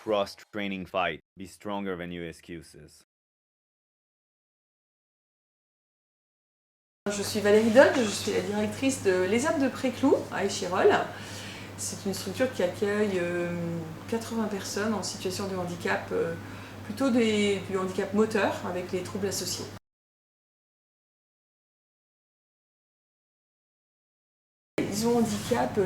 cross-training fight. Be stronger than your excuses. Je suis Valérie Dodge, je suis la directrice de l'ESAP de Préclou à Échirolles. C'est une structure qui accueille 80 personnes en situation de handicap, plutôt du handicap moteur avec les troubles associés. Ils ont un handicap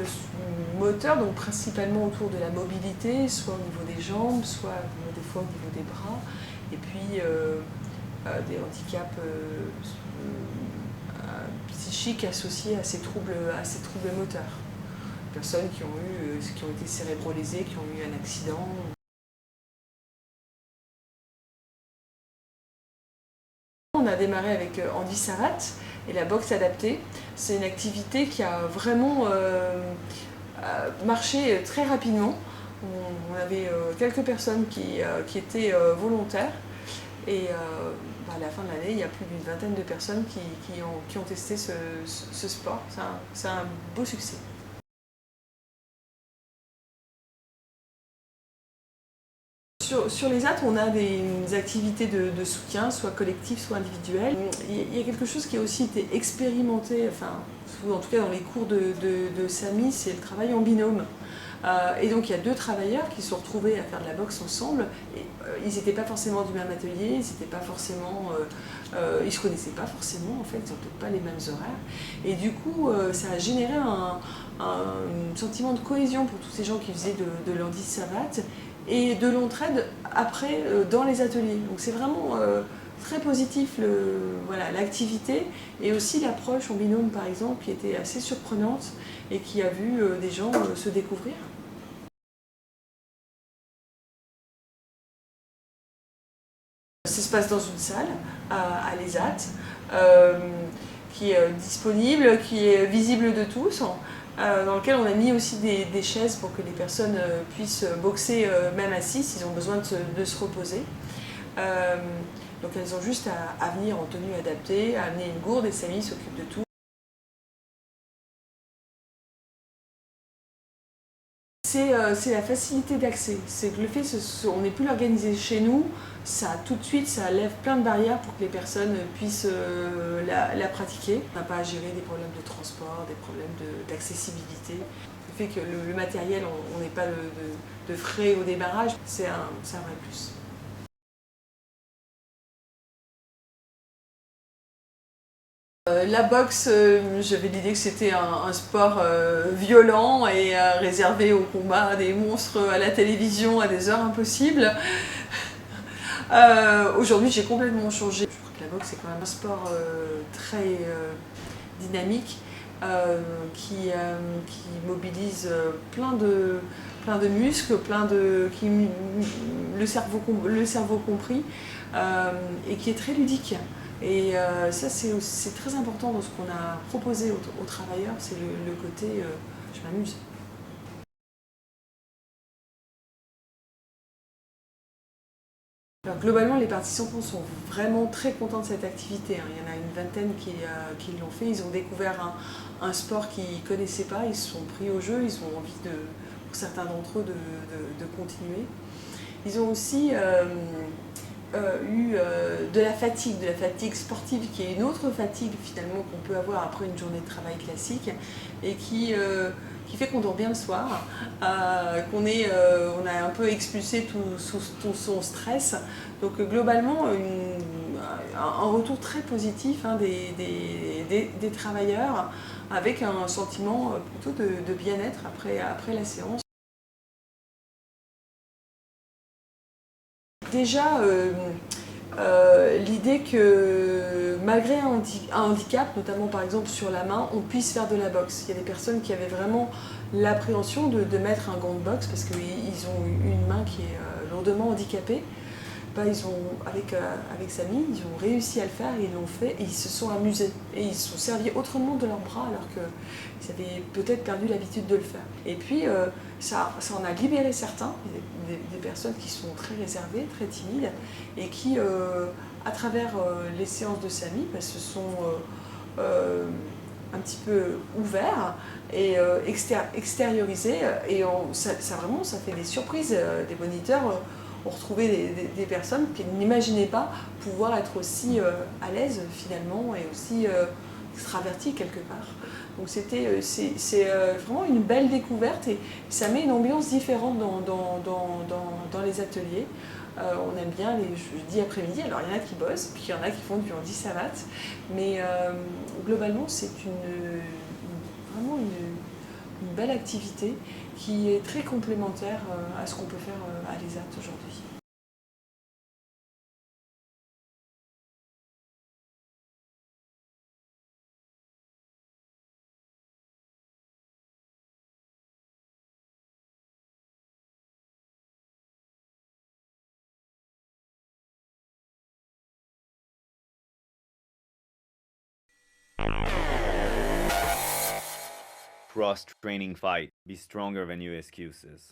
moteur, donc principalement autour de la mobilité, soit au niveau des jambes, soit des fois au niveau des bras, et puis des handicaps psychiques associés à ces troubles moteurs. Personnes qui ont été cérébrolésées, qui ont eu un accident. On a démarré avec Andy Sarat et la boxe adaptée. C'est une activité qui a vraiment marché très rapidement. On avait quelques personnes qui étaient volontaires et à la fin de l'année, il y a plus d'une vingtaine de personnes qui ont testé ce sport. C'est un beau succès. Sur les AT, on a des activités de soutien, soit collectives, soit individuelles. Il y a quelque chose qui a aussi été expérimenté, en tout cas dans les cours de SAMI, c'est le travail en binôme. Et donc il y a deux travailleurs qui se sont retrouvés à faire de la boxe ensemble. Et, ils n'étaient pas forcément du même atelier, ils ne se connaissaient pas forcément en fait, ils n'ont peut-être pas les mêmes horaires. Et du coup, ça a généré un sentiment de cohésion pour tous ces gens qui faisaient de l'Andy Sarat et de l'entraide après dans les ateliers. Donc c'est vraiment très positif l'activité et aussi l'approche en binôme par exemple qui était assez surprenante et qui a vu des gens se découvrir. Ça se passe dans une salle à l'ESAT qui est disponible, qui est visible de tous, dans lequel on a mis aussi des chaises pour que les personnes puissent boxer même assises, ils ont besoin de se reposer. Donc elles ont juste à venir en tenue adaptée, à amener une gourde et Samy s'occupe de tout. C'est la facilité d'accès. C'est que le fait on n'est plus l'organiser chez nous, tout de suite ça lève plein de barrières pour que les personnes puissent la pratiquer. On n'a pas à gérer des problèmes de transport, des problèmes d'accessibilité. Le fait que le matériel, on n'ait pas de frais au démarrage, c'est un vrai plus. La boxe, j'avais l'idée que c'était un sport violent et réservé au combat des monstres à la télévision à des heures impossibles. Aujourd'hui, j'ai complètement changé. Je crois que la boxe, c'est quand même un sport très dynamique qui mobilise plein de muscles, le cerveau compris, et qui est très ludique. Et ça, c'est très important dans ce qu'on a proposé aux travailleurs, c'est le côté je m'amuse. Alors, globalement, les participants sont vraiment très contents de cette activité. Il y en a une vingtaine qui l'ont fait. Ils ont découvert un sport qu'ils ne connaissaient pas, ils se sont pris au jeu, ils ont envie, pour certains d'entre eux, de continuer. Ils ont aussi eu de la fatigue sportive, qui est une autre fatigue finalement qu'on peut avoir après une journée de travail classique et qui fait qu'on dort bien le soir, on a un peu expulsé tout son stress. Donc globalement, un retour très positif des travailleurs avec un sentiment plutôt de bien-être après la séance. Déjà, l'idée que malgré un handicap, notamment par exemple sur la main, on puisse faire de la boxe. Il y a des personnes qui avaient vraiment l'appréhension de mettre un gant de boxe parce qu'ils ont une main qui est lourdement handicapée. Avec Samy, ils ont réussi à le faire, ils l'ont fait et ils se sont amusés. Et ils se sont servis autrement de leurs bras alors qu'ils avaient peut-être perdu l'habitude de le faire. Et puis ça en a libéré certains, des personnes qui sont très réservées, très timides et qui, à travers les séances de Samy, se sont un petit peu ouvert et extériorisé. Et vraiment, ça fait des surprises. Des moniteurs ont retrouvé des personnes qui n'imaginaient pas pouvoir être aussi à l'aise finalement et aussi extraverties quelque part. Donc c'est vraiment une belle découverte et ça met une ambiance différente dans les ateliers. On aime bien les jeudis après-midi, alors il y en a qui bossent, puis il y en a qui font du handi-savate, mais globalement c'est vraiment une belle activité qui est très complémentaire à ce qu'on peut faire à l'ESAT aujourd'hui. Cross training fight. Be stronger than your excuses.